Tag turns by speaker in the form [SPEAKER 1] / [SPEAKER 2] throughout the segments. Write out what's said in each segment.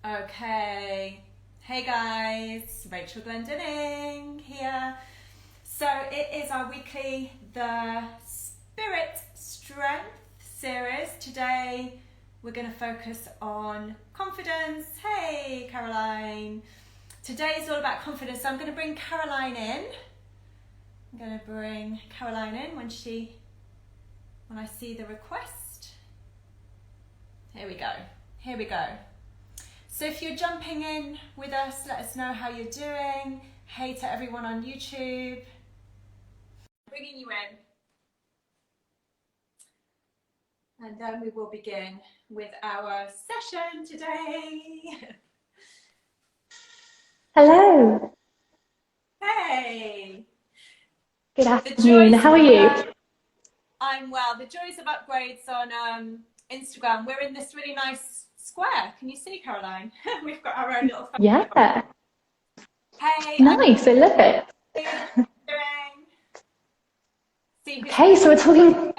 [SPEAKER 1] Okay. Hey guys, Rachel Glendinning here. So it is our weekly The Spirit Strength series. Today we're going to focus on confidence. Hey Caroline. Today is all about confidence. So I'm going to bring Caroline in. when I see the request. Here we go. So if you're jumping in with us, let us know how you're doing. Hey to everyone on YouTube. Bringing you in. And then we will begin with our session today.
[SPEAKER 2] Hello.
[SPEAKER 1] Hey.
[SPEAKER 2] Good afternoon. How are you?
[SPEAKER 1] I'm well. The joys of upgrades on Instagram. We're in this really nice square. Can you see, Caroline? We've got our own little photo.
[SPEAKER 2] Yeah.
[SPEAKER 1] Hey.
[SPEAKER 2] Nice. I love it. Okay, so we're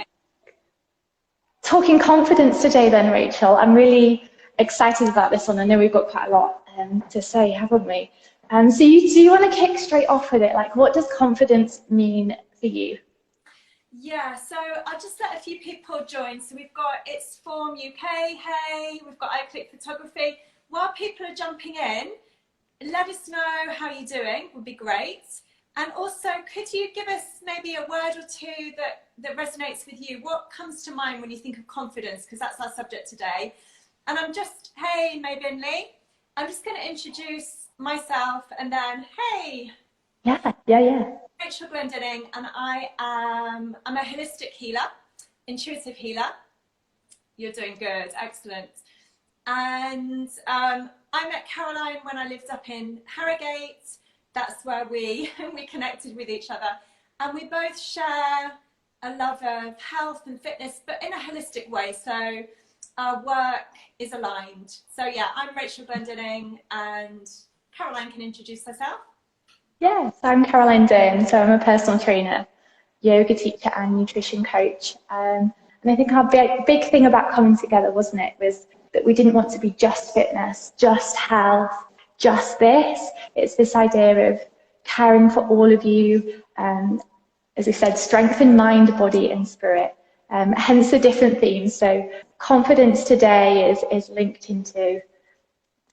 [SPEAKER 2] talking confidence today then, Rachel. I'm really excited about this one. I know we've got quite a lot to say, haven't we? So do you want to kick straight off with it? Like, what does confidence mean for you?
[SPEAKER 1] Yeah, so I'll just let a few people join. So we've got It's Form UK, hey, we've got iClick Photography. While people are jumping in, let us know how you're doing, would be great. And also, could you give us maybe a word or two that resonates with you? What comes to mind when you think of confidence? Because that's our subject today. And hey, May Binley, I'm just going to introduce myself and then, hey.
[SPEAKER 2] Yeah.
[SPEAKER 1] Rachel Glendinning, and I'm a holistic healer, intuitive healer. You're doing good, excellent. And I met Caroline when I lived up in Harrogate. That's where we connected with each other. And we both share a love of health and fitness, but in a holistic way. So our work is aligned. So yeah, I'm Rachel Glendinning, and Caroline can introduce herself.
[SPEAKER 2] Yes, I'm Caroline Dern, so I'm a personal trainer, yoga teacher and nutrition coach. And I think our big thing about coming together, wasn't it, was that we didn't want to be just fitness, just health, just this. It's this idea of caring for all of you, as I said, strengthen mind, body and spirit, hence the different themes. So confidence today is linked into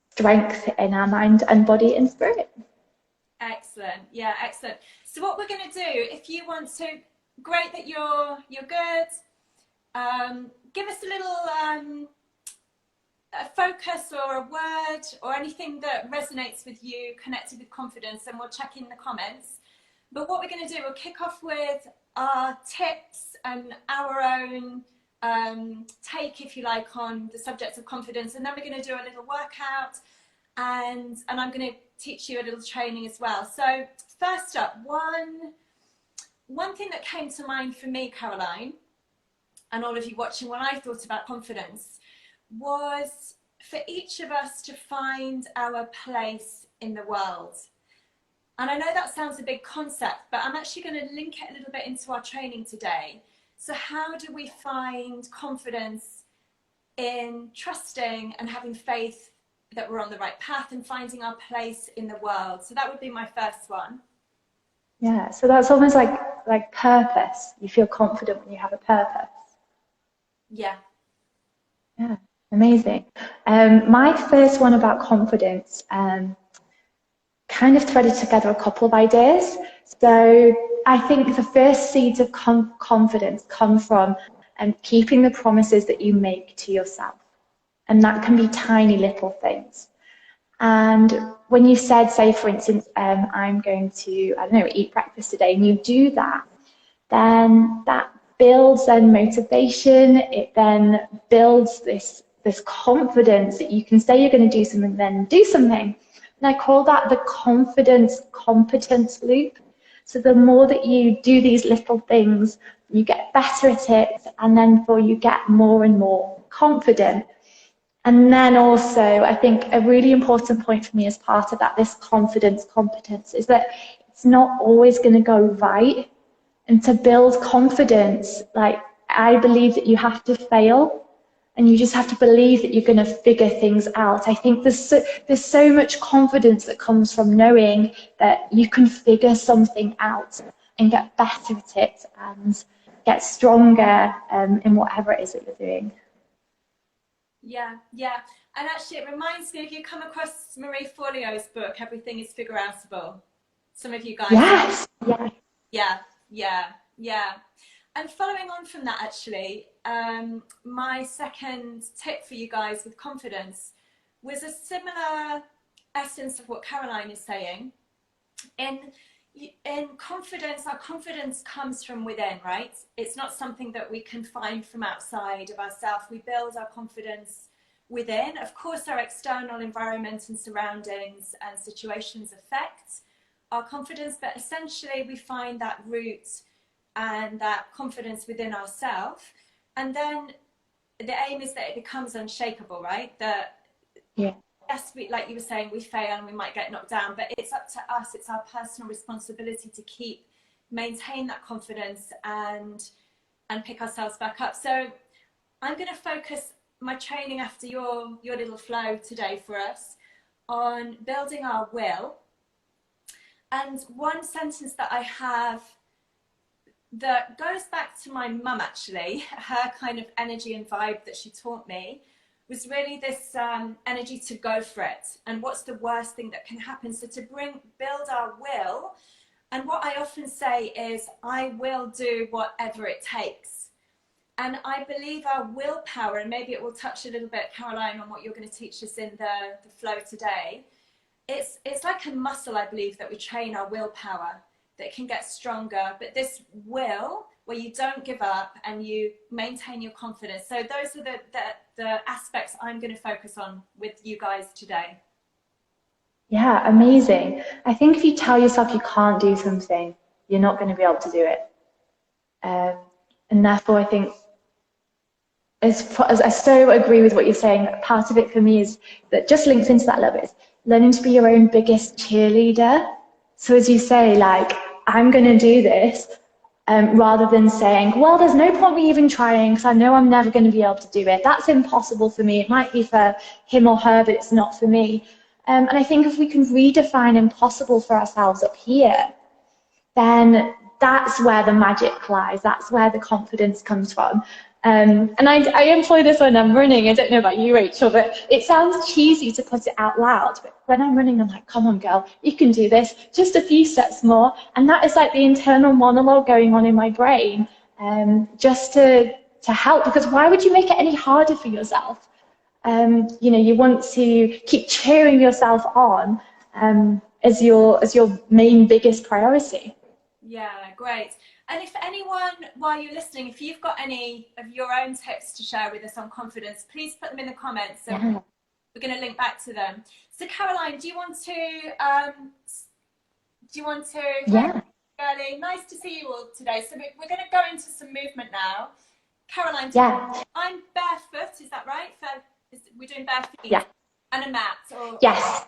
[SPEAKER 2] strength in our mind and body and spirit.
[SPEAKER 1] Excellent. Yeah, excellent. So what we're going to do, if you want to, great that you're good. Give us a little a focus or a word or anything that resonates with you, connected with confidence, and we'll check in the comments. But what we're going to do, we'll kick off with our tips and our own take, if you like, on the subject of confidence, and then we're going to do a little workout, and I'm going to teach you a little training as well. So first up, one thing that came to mind for me, Caroline, and all of you watching when I thought about confidence, was for each of us to find our place in the world. And I know that sounds a big concept, but I'm actually going to link it a little bit into our training today. So how do we find confidence in trusting and having faith that we're on the right path and finding our place in the world? So that would be my first one.
[SPEAKER 2] Yeah, so that's almost like purpose. You feel confident when you have a purpose.
[SPEAKER 1] Yeah,
[SPEAKER 2] amazing. My first one about confidence kind of threaded together a couple of ideas. So I think the first seeds of confidence come from keeping the promises that you make to yourself. And that can be tiny little things. And when you said, say, for instance, I'm going to, I don't know, eat breakfast today, and you do that, then that builds then motivation. It then builds this confidence that you can say you're going to do something, then do something. And I call that the confidence competence loop. So the more that you do these little things, you get better at it, and then you get more and more confident. And then also, I think a really important point for me as part of that, this confidence competence, is that it's not always going to go right. And to build confidence, like, I believe that you have to fail. and you just have to believe that you're going to figure things out. I think there's so much confidence that comes from knowing that you can figure something out and get better at it and get stronger in whatever it is that you're doing.
[SPEAKER 1] Yeah, yeah. And actually, it reminds me, if you come across Marie Forleo's book, Everything is Figure Outable. Some of you guys.
[SPEAKER 2] Yes. Yeah.
[SPEAKER 1] Yeah, yeah, yeah. And following on from that, actually, my second tip for you guys with confidence was a similar essence of what Caroline is saying. In confidence, our confidence comes from within, right? It's not something that we can find from outside of ourselves. We build our confidence within. Of course, our external environment and surroundings and situations affect our confidence, but essentially we find that root and that confidence within ourselves. And then the aim is that it becomes unshakable, right? That
[SPEAKER 2] Yeah.
[SPEAKER 1] Yes, like you were saying, we fail and we might get knocked down, but it's up to us. It's our personal responsibility to maintain that confidence and pick ourselves back up. So I'm going to focus my training after your little flow today for us on building our will. And one sentence that I have that goes back to my mum, actually, her kind of energy and vibe that she taught me, was really this energy to go for it. And what's the worst thing that can happen? So to build our will. And what I often say is, I will do whatever it takes. And I believe our willpower, and maybe it will touch a little bit, Caroline, on what you're going to teach us in the flow today. It's like a muscle, I believe, that we train our willpower, that can get stronger. But this will, where you don't give up and you maintain your confidence. So those are the aspects I'm going to focus on with you guys today.
[SPEAKER 2] Yeah, amazing. I think if you tell yourself you can't do something, you're not going to be able to do it. And therefore, I think, as I so agree with what you're saying, part of it for me is that just links into that a little bit, is learning to be your own biggest cheerleader. So as you say, like, I'm going to do this, rather than saying, well, there's no point me even trying because I know I'm never going to be able to do it. That's impossible for me. It might be for him or her, but it's not for me. And I think if we can redefine impossible for ourselves up here, then that's where the magic lies. That's where the confidence comes from. And I employ this when I'm running. I don't know about you, Rachel, but it sounds cheesy to put it out loud. But when I'm running, I'm like, come on, girl, you can do this. Just a few steps more. And that is like the internal monologue going on in my brain, just to help. Because why would you make it any harder for yourself? You want to keep cheering yourself on as your main biggest priority.
[SPEAKER 1] Yeah, great. And if anyone, while you're listening, if you've got any of your own tips to share with us on confidence, please put them in the comments. So yeah, we're going to link back to them. So Caroline, do you want to?
[SPEAKER 2] Yeah.
[SPEAKER 1] Early. Nice to see you all today. So we're going to go into some movement now. Caroline,
[SPEAKER 2] yeah.
[SPEAKER 1] I'm barefoot. Is that right? We're doing bare feet.
[SPEAKER 2] Yeah.
[SPEAKER 1] And a mat.
[SPEAKER 2] Yes.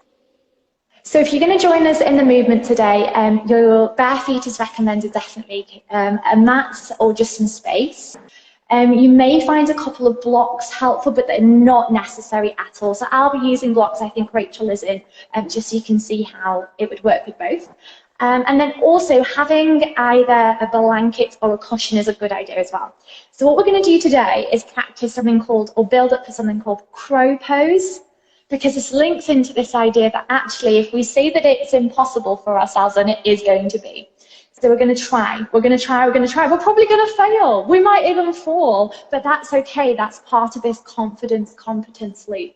[SPEAKER 2] So if you're going to join us in the movement today, your bare feet is recommended, definitely. A mat or just some space. You may find a couple of blocks helpful, but they're not necessary at all. So I'll be using blocks, I think Rachel is in, just so you can see how it would work with both. And then also having either a blanket or a cushion is a good idea as well. So what we're going to do today is practice something called, or build up for something called crow pose, because this links into this idea that actually if we say that it's impossible for ourselves, then it is going to be. So we're going to try, we're probably going to fail, we might even fall, but that's okay, that's part of this confidence competence loop.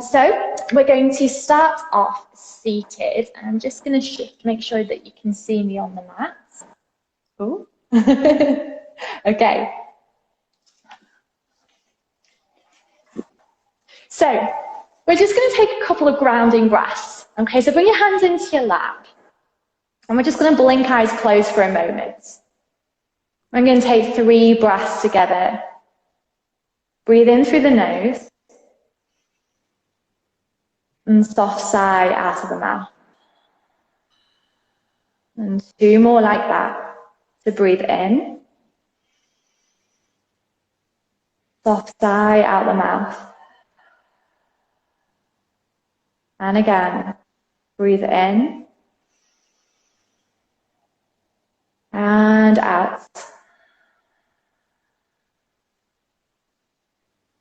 [SPEAKER 2] So we're going to start off seated. I'm just going to shift, make sure that you can see me on the mat. Ooh. Okay. So we're just going to take a couple of grounding breaths. Okay, so bring your hands into your lap. And we're just going to blink eyes closed for a moment. I'm going to take 3 breaths together. Breathe in through the nose. And soft sigh out of the mouth. And 2 more like that. So breathe in. Soft sigh out the mouth. And again, breathe in and out.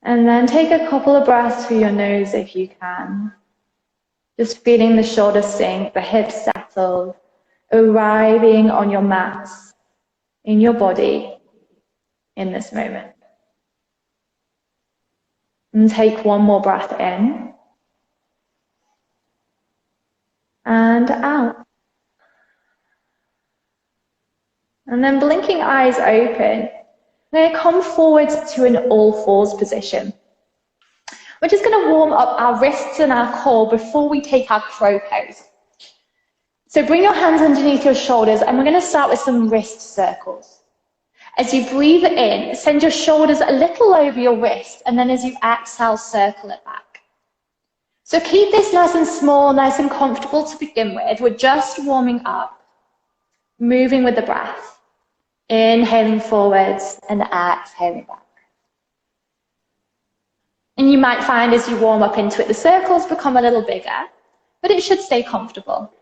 [SPEAKER 2] And then take a couple of breaths through your nose if you can. Just feeling the shoulders sink, the hips settle, arriving on your mat, in your body, in this moment. And take one more breath in and out. And then blinking eyes open, we're going to come forward to an all fours position. We're just going to warm up our wrists and our core before we take our crow pose. So bring your hands underneath your shoulders and we're going to start with some wrist circles. As you breathe in, send your shoulders a little over your wrist, and then as you exhale, circle it back. So keep this nice and small, nice and comfortable to begin with. We're just warming up, moving with the breath. Inhaling forwards and exhaling back. And you might find as you warm up into it, the circles become a little bigger, but it should stay comfortable.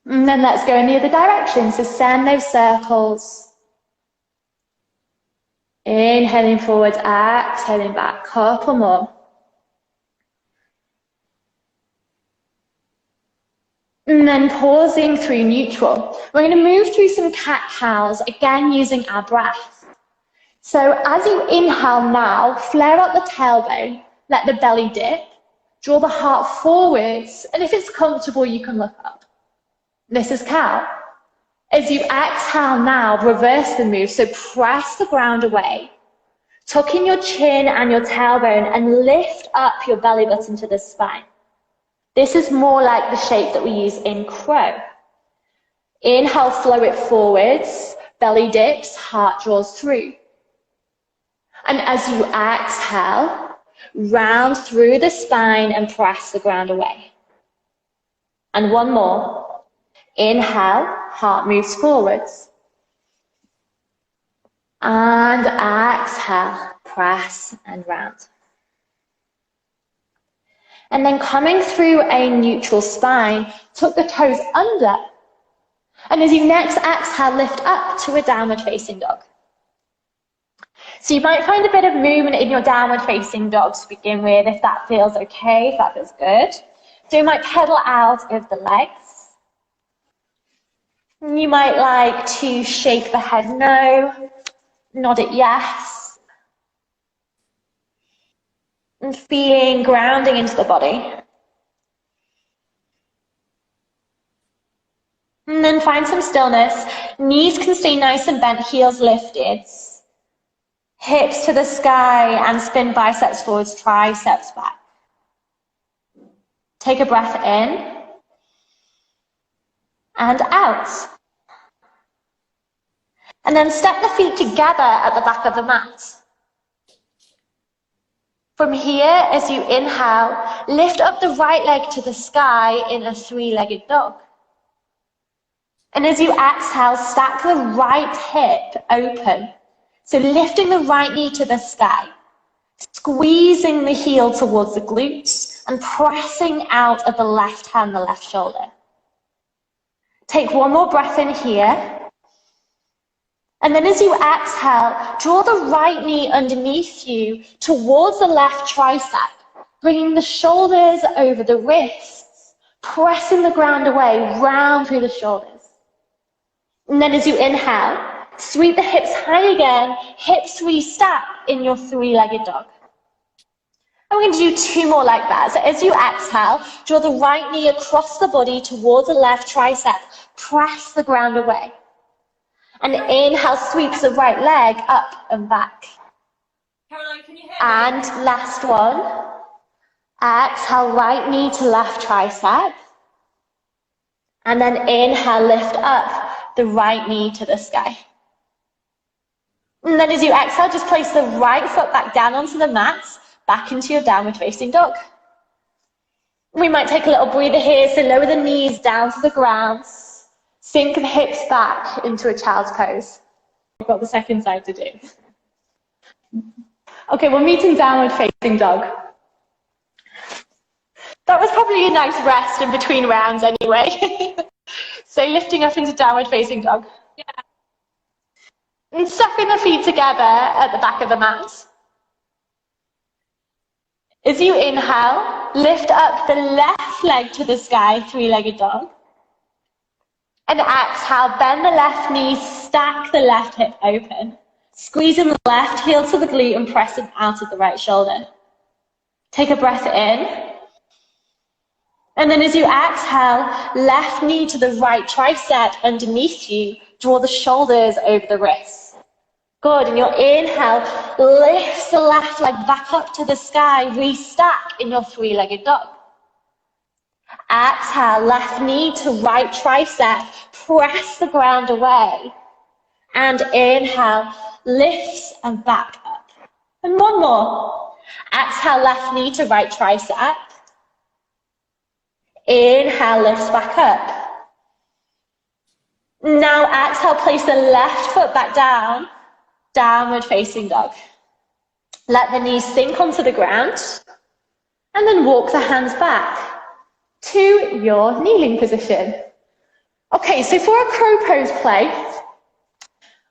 [SPEAKER 2] And then let's go in the other direction. So send those circles. Inhaling forwards, exhaling back. Couple more. And then pausing through neutral. We're going to move through some cat-cows, again using our breath. So as you inhale now, flare out the tailbone, let the belly dip, draw the heart forwards, and if it's comfortable, you can look up. This is cow. As you exhale now, reverse the move, so press the ground away, tuck in your chin and your tailbone, and lift up your belly button to the spine. This is more like the shape that we use in crow. Inhale, flow it forwards, belly dips, heart draws through. And as you exhale, round through the spine and press the ground away. And one more. Inhale, heart moves forwards. And exhale, press and round. And then coming through a neutral spine, tuck the toes under. And as you next exhale, lift up to a downward facing dog. So you might find a bit of movement in your downward facing dog to begin with, if that feels okay, if that feels good. So you might pedal out of the legs. You might like to shake the head no, nod it yes. And feeling grounding into the body. And then find some stillness. Knees can stay nice and bent, heels lifted. Hips to the sky and spin biceps forwards, triceps back. Take a breath in and out. And then step the feet together at the back of the mat. From here, as you inhale, lift up the right leg to the sky in a three-legged dog. And as you exhale, stack the right hip open. So lifting the right knee to the sky, squeezing the heel towards the glutes, and pressing out of the left hand, the left shoulder. Take one more breath in here. And then as you exhale, draw the right knee underneath you towards the left tricep, bringing the shoulders over the wrists, pressing the ground away, round through the shoulders. And then as you inhale, sweep the hips high again, hips restack in your three-legged dog. And we're going to do two more like that. So as you exhale, draw the right knee across the body towards the left tricep, press the ground away. And inhale, sweeps the right leg up and back.
[SPEAKER 1] Caroline, can you hear me?
[SPEAKER 2] And last one. Exhale, right knee to left tricep. And then inhale, lift up the right knee to the sky. And then as you exhale, just place the right foot back down onto the mat, back into your downward facing dog. We might take a little breather here, so lower the knees down to the ground. Sink the hips back into a child's pose. We've got the second side to do. Okay, we'll meet in downward facing dog. That was probably a nice rest in between rounds anyway. So lifting up into downward facing dog.
[SPEAKER 1] Yeah.
[SPEAKER 2] And stepping the feet together at the back of the mat. As you inhale, lift up the left leg to the sky, three-legged dog. And exhale, bend the left knee, stack the left hip open. Squeezing the left heel to the glute and press it out of the right shoulder. Take a breath in. And then as you exhale, left knee to the right tricep underneath you. Draw the shoulders over the wrists. Good. And your inhale lifts the left leg back up to the sky. Restack in your three-legged dog. Exhale, left knee to right tricep. Press the ground away. And inhale, lifts and back up. And one more. Exhale, left knee to right tricep. Inhale, lifts back up. Now exhale, place the left foot back down. Downward facing dog. Let the knees sink onto the ground. And then walk the hands back to your kneeling position. Okay, so for a crow pose play,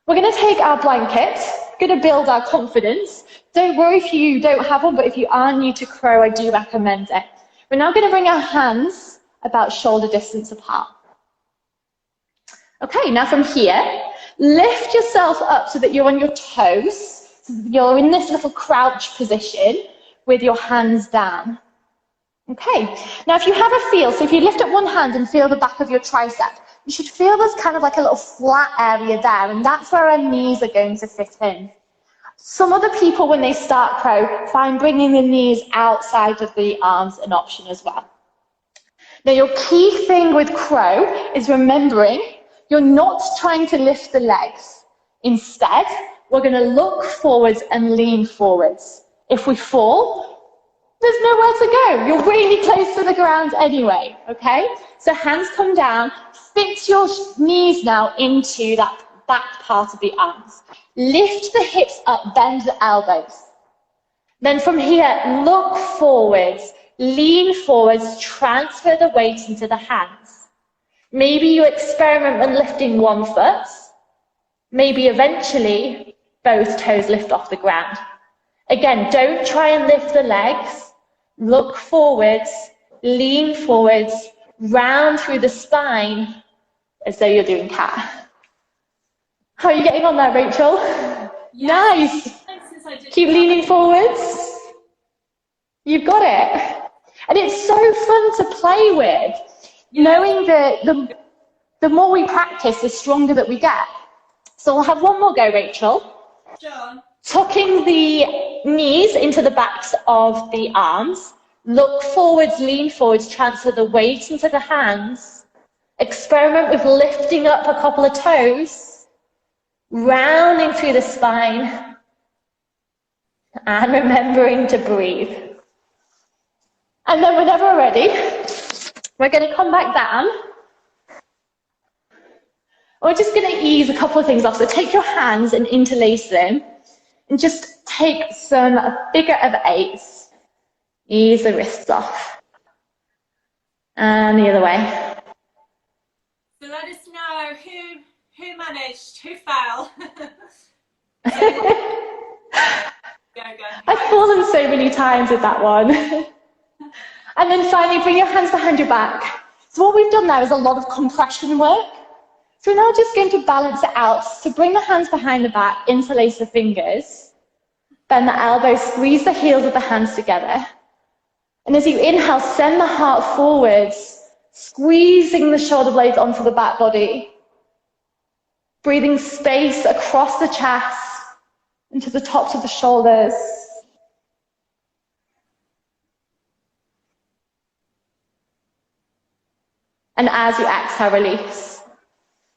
[SPEAKER 2] we're going to take our blanket, going to build our confidence. Don't worry if you don't have one, but if you are new to crow, I do recommend it. We're now going to bring our hands about shoulder distance apart. Okay, now from here, lift yourself up so that you're on your toes. So you're in this little crouch position with your hands down. Okay, now if you have a feel, so if you lift up one hand and feel the back of your tricep, you should feel there's kind of like a little flat area there, and that's where our knees are going to fit in. Some other people, when they start crow, find bringing the knees outside of the arms an option as well. Now, your key thing with crow is remembering you're not trying to lift the legs. Instead, we're going to look forwards and lean forwards. If we fall, there's nowhere to go. You're really close to the ground anyway, okay? So hands come down, fix your knees now into that back part of the arms. Lift the hips up, bend the elbows. Then from here, look forwards, lean forwards, transfer the weight into the hands. Maybe you experiment when lifting one foot. Maybe eventually both toes lift off the ground. Again, don't try and lift the legs. Look forwards, lean forwards, round through the spine as though you're doing cat. How are you getting on there, Rachel? Yes. Nice. Keep leaning forwards. You've got it. And it's so fun to play with, knowing that the more we practice, the stronger that we get. So we'll have one more go, Rachel.
[SPEAKER 1] Sure.
[SPEAKER 2] Tucking the knees into the backs of the arms. Look forwards, lean forwards, transfer the weight into the hands. Experiment with lifting up a couple of toes, rounding through the spine, and remembering to breathe. And then whenever we're ready, we're going to come back down. We're just going to ease a couple of things off. So take your hands and interlace them, and just take some figure of eights. Ease the wrists off. And the other way.
[SPEAKER 1] So let us know who managed, who fell. Go.
[SPEAKER 2] I've fallen so many times with that one. And then finally, bring your hands behind your back. So what we've done there is a lot of compression work. So we're now just going to balance it out. So bring the hands behind the back, interlace the fingers, bend the elbows, squeeze the heels of the hands together. And as you inhale, send the heart forwards, squeezing the shoulder blades onto the back body. Breathing space across the chest into the tops of the shoulders. And as you exhale, release.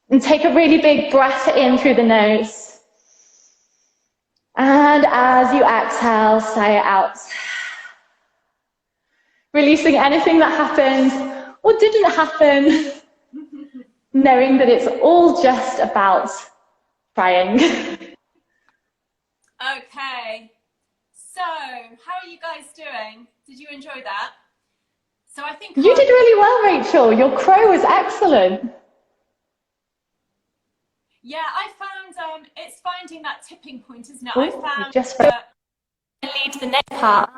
[SPEAKER 2] And take a really big breath in through the nose. And as you exhale, sigh it out. Releasing anything that happened or didn't happen, knowing that it's all just about trying.
[SPEAKER 1] Okay, so how are you guys doing? Did you enjoy that? So I think
[SPEAKER 2] You did really well, Rachel. Your crow was excellent.
[SPEAKER 1] yeah, I found it's finding that tipping point, isn't it?
[SPEAKER 2] Ooh,
[SPEAKER 1] I found
[SPEAKER 2] just
[SPEAKER 1] that lead to the next part.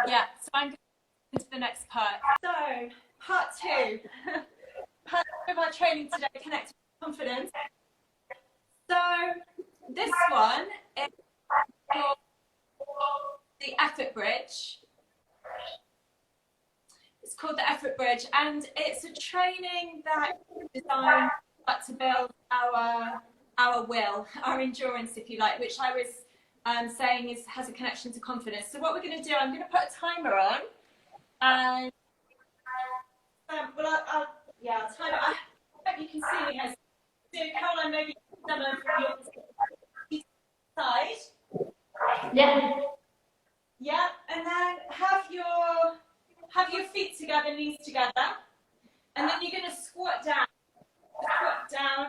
[SPEAKER 1] Yeah, so I'm going into the next part. So part two, part two of our training today, connected with confidence. So this one is called the effort bridge. It's called the effort bridge, and it's a training that is designed to build our will, our endurance, if you like, which I was saying has a connection to confidence. So what we're going to do, I'm going to put a timer on, and I'll time it. I hope you can see me. So Caroline, maybe demo from your side.
[SPEAKER 2] yeah.
[SPEAKER 1] Yeah, and then have your feet together, knees together, and then you're going to squat down.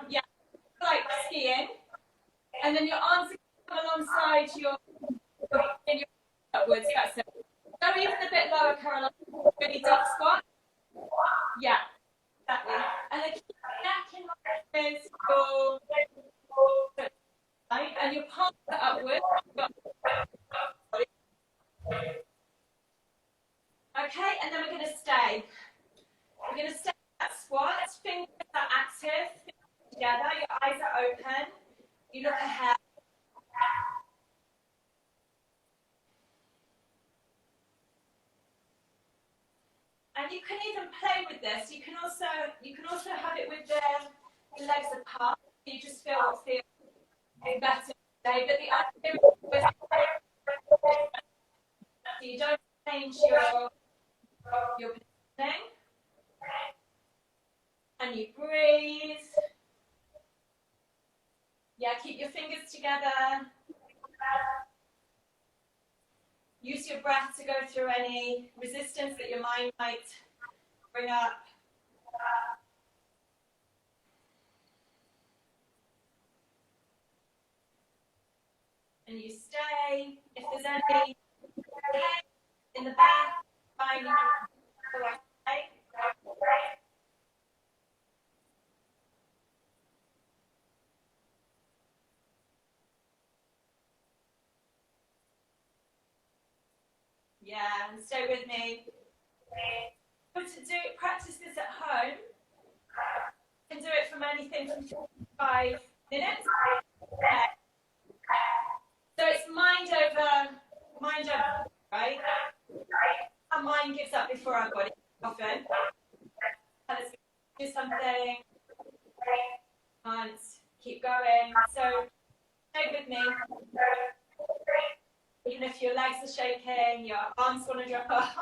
[SPEAKER 1] Yeah, like skiing, and then your arms come alongside your upwards. That's it. Go even a bit lower, Caroline. Really duck squat. Yeah, exactly. And then keep your neck in line with your right, and your palms are upwards. Okay, and then we're going to stay. We're going to stay in that squat. Fingers are active. Fingers together. Your eyes are open. You look ahead. And you can even play with this. You can also have it with the legs apart. You just feel better today. But the idea is you don't change your positioning, and you breathe. Yeah, keep your fingers together. Use your breath to go through any resistance that your mind might bring up. And you stay. If there's any pain in the back, fine, you can go away. Yeah, and stay with me. But practice this at home. You can do it from anything from 5 minutes. So it's mind over, right? Our mind gives up before our body often. Let's do something. Once, keep going. So stay with me. Even if your legs are shaking, your arms want to drop off.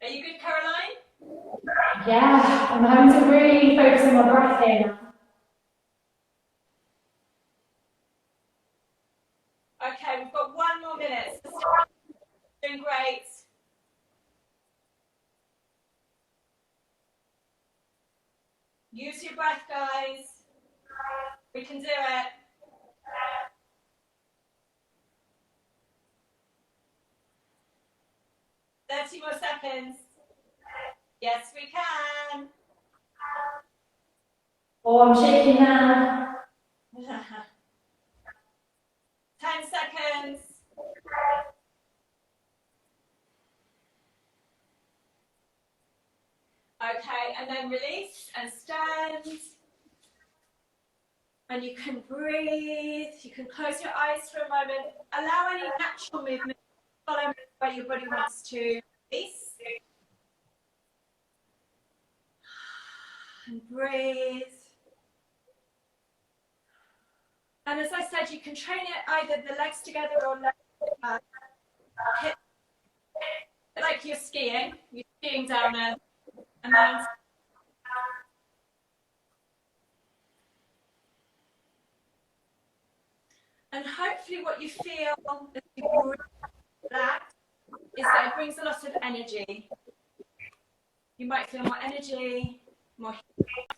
[SPEAKER 1] Are you good, Caroline?
[SPEAKER 2] Yeah, I'm having to really focus on my breath here now.
[SPEAKER 1] Okay, we've got 1 more minute. So doing great. Use your breath, guys. We can do it. Thirty more seconds. Yes, we can.
[SPEAKER 2] Oh, I'm shaking now.
[SPEAKER 1] 10 seconds. Okay, and then release and stand. And you can breathe. You can close your eyes for a moment. Allow any natural movement to follow where your body wants to release. And breathe. And as I said, you can train it either the legs together or legs hip, like you're skiing. You're skiing down a mountain. And hopefully what you feel as you breathe that is that it brings a lot of energy. You might feel more energy, more.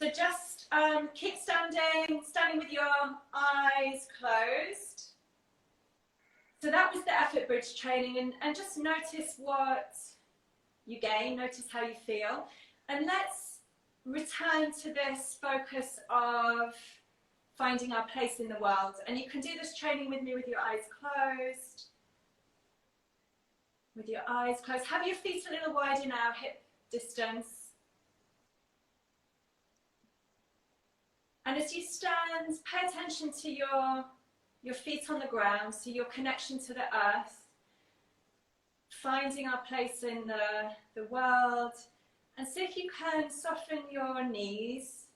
[SPEAKER 1] So just keep standing with your eyes closed. So that was the effort bridge training, and just notice what you gain, notice how you feel. And let's return to this focus of finding our place in the world. And you can do this training with me with your eyes closed. With your eyes closed. Have your feet a little wider now, hip distance. And as you stand, pay attention to your feet on the ground, so your connection to the earth, finding our place in the world, and see if you can soften your knees.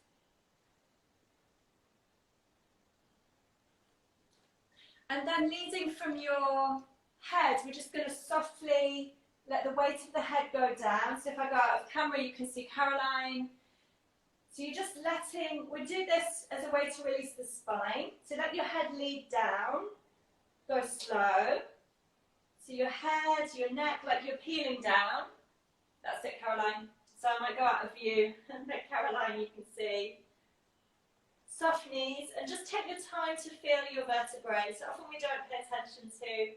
[SPEAKER 1] And then leading from your head, we're just going to softly let the weight of the head go down. So if I go out of camera, you can see Caroline. So you're just we'll do this as a way to release the spine. So let your head lead down, go slow. So your head, your neck, like you're peeling down. That's it, Caroline. So I might go out of view. But Caroline, you can see. Soft knees, and just take your time to feel your vertebrae. So often we don't pay attention to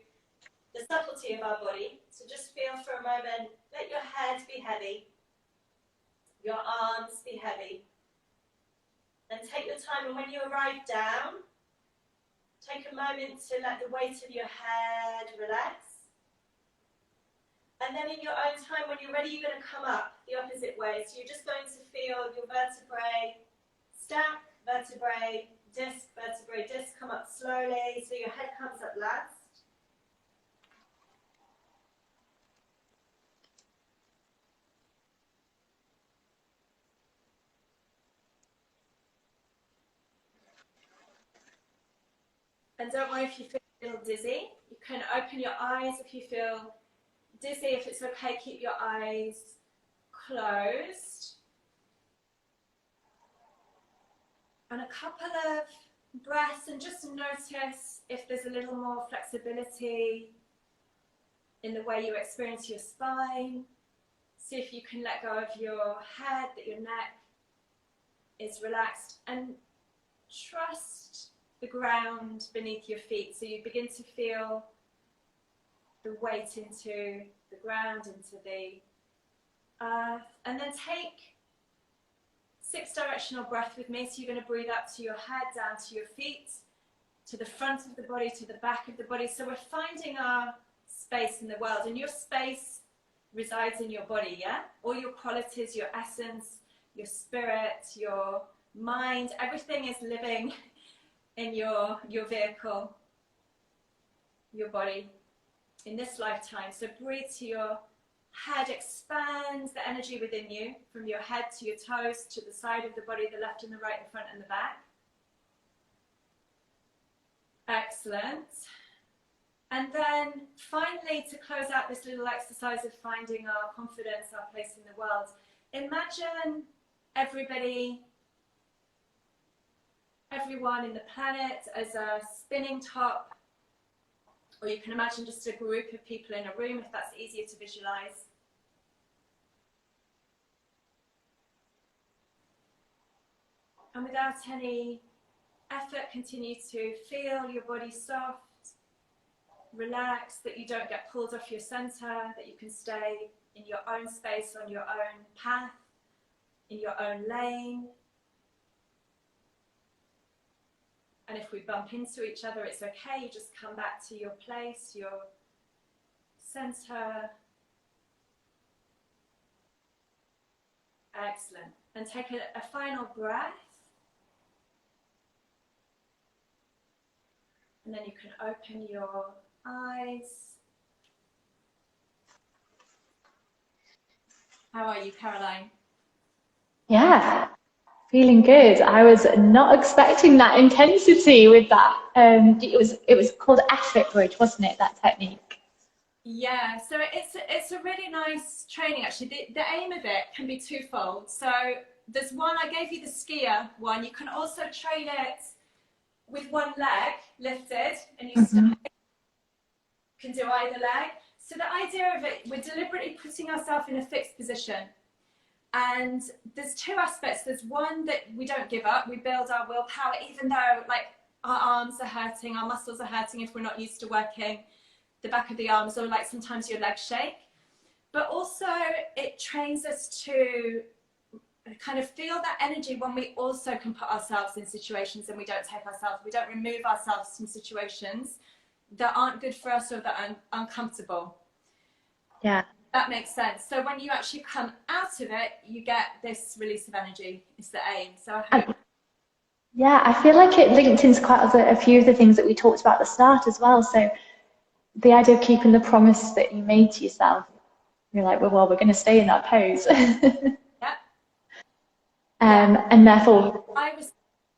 [SPEAKER 1] the subtlety of our body. So just feel for a moment. Let your head be heavy. Your arms be heavy. And take your time, and when you arrive down, take a moment to let the weight of your head relax. And then in your own time, when you're ready, you're going to come up the opposite way. So you're just going to feel your vertebrae stack, vertebrae, disc, come up slowly. So your head comes up last. And don't worry if you feel a little dizzy. You can open your eyes if you feel dizzy. If it's okay, keep your eyes closed. And a couple of breaths, and just notice if there's a little more flexibility in the way you experience your spine. See if you can let go of your head, that your neck is relaxed, and trust the ground beneath your feet. So you begin to feel the weight into the ground, into the earth. And then take 6 directional breath with me. So you're going to breathe up to your head, down to your feet, to the front of the body, to the back of the body. So we're finding our space in the world, and your space resides in your body, yeah? All your qualities, your essence, your spirit, your mind, everything is living in your vehicle, your body, in this lifetime. So breathe to your head, expand the energy within you, from your head to your toes, to the side of the body, the left and the right, the front and the back. Excellent. And then finally, to close out this little exercise of finding our confidence, our place in the world, imagine everyone in the planet as a spinning top, or you can imagine just a group of people in a room if that's easier to visualize. And without any effort, continue to feel your body soft, relax, that you don't get pulled off your center, that you can stay in your own space, on your own path, in your own lane. And if we bump into each other, it's okay. You just come back to your place, your center. Excellent. And take a final breath. And then you can open your eyes. How are you, Caroline?
[SPEAKER 2] Yeah, feeling good. I was not expecting that intensity with that. It was called effort bridge, wasn't it, that technique?
[SPEAKER 1] Yeah, so it's a really nice training actually. The aim of it can be twofold. So there's one, I gave you the skier one. You can also train it with one leg lifted, and you can do either leg. So the idea of it, we're deliberately putting ourselves in a fixed position. And there's two aspects. There's one that we don't give up. We build our willpower, even though like our arms are hurting, our muscles are hurting if we're not used to working the back of the arms, or like sometimes your legs shake. But also it trains us to kind of feel that energy when we also can put ourselves in situations and we don't remove ourselves from situations that aren't good for us or that are uncomfortable.
[SPEAKER 2] Yeah.
[SPEAKER 1] That makes sense. So when you actually come out of it, you get this release of energy. It's the aim. So I hope.
[SPEAKER 2] Yeah, I feel like it linked into quite a few of the things that we talked about at the start as well. So the idea of keeping the promise that you made to yourself. You're like, well, we're going to stay in that pose.
[SPEAKER 1] Yeah.
[SPEAKER 2] And therefore,
[SPEAKER 1] I was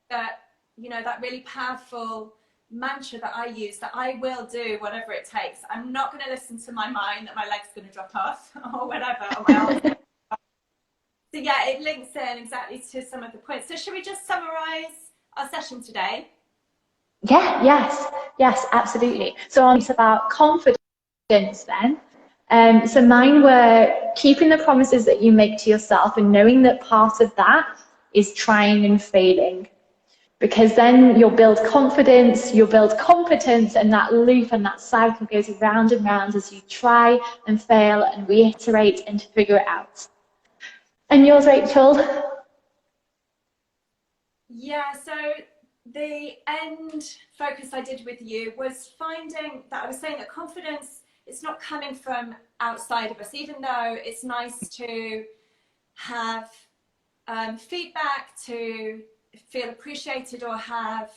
[SPEAKER 1] that, that really powerful mantra that I use, that I will do whatever it takes. I'm not going to listen to my mind that my leg's going to drop off or whatever. Or my arms. So yeah, it links in exactly to some of the points. So should we just summarize our session today?
[SPEAKER 2] yeah, yes, absolutely. So it's about confidence then. So mine were keeping the promises that you make to yourself and knowing that part of that is trying and failing. Because then you'll build confidence, you'll build competence, and that loop and that cycle goes round and round as you try and fail and reiterate and figure it out. And yours, Rachel?
[SPEAKER 1] Yeah, so the end focus I did with you was finding that I was saying that confidence, it's not coming from outside of us, even though it's nice to have feedback, to feel appreciated or have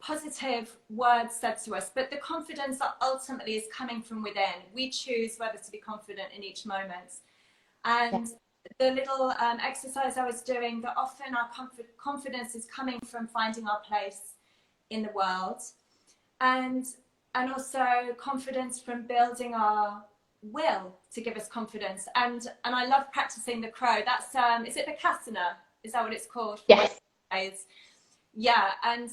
[SPEAKER 1] positive words said to us. But the confidence that ultimately is coming from within. We choose whether to be confident in each moment. And the little exercise I was doing, that often our confidence is coming from finding our place in the world, and also confidence from building our will to give us confidence. And I love practicing the crow. That's is it Vipassana? Is that what it's called?
[SPEAKER 2] Yes.
[SPEAKER 1] Yeah, and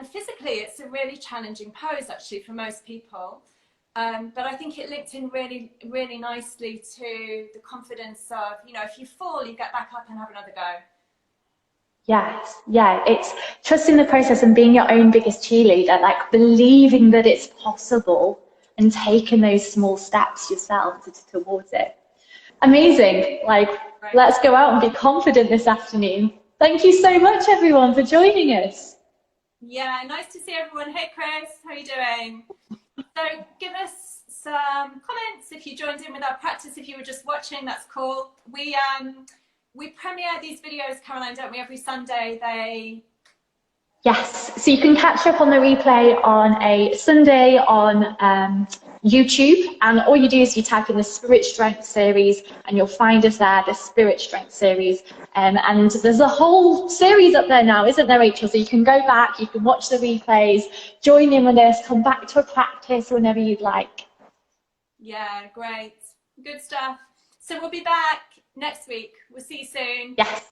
[SPEAKER 1] physically it's a really challenging pose actually for most people. But I think it linked in really, really nicely to the confidence of, if you fall, you get back up and have another go.
[SPEAKER 2] Yes, yeah, it's trusting the process and being your own biggest cheerleader, like believing that it's possible and taking those small steps yourself towards it. Amazing. Like, right. Let's go out and be confident this afternoon. Thank you so much, everyone, for joining us.
[SPEAKER 1] Yeah, nice to see everyone. Hey, Chris, how are you doing? So give us some comments if you joined in with our practice. If you were just watching, that's cool. We premiere these videos, Caroline, don't we, every Sunday?
[SPEAKER 2] Yes, so you can catch up on the replay on a Sunday on YouTube, and all you do is you type in the Spirit Strength series and you'll find us there, the Spirit Strength series. And there's a whole series up there now, isn't there, Rachel? So you can go back, you can watch the replays, join in with us, come back to a practice whenever you'd like.
[SPEAKER 1] Yeah, great. Good stuff. So we'll be back next week. We'll see you soon.
[SPEAKER 2] Yes.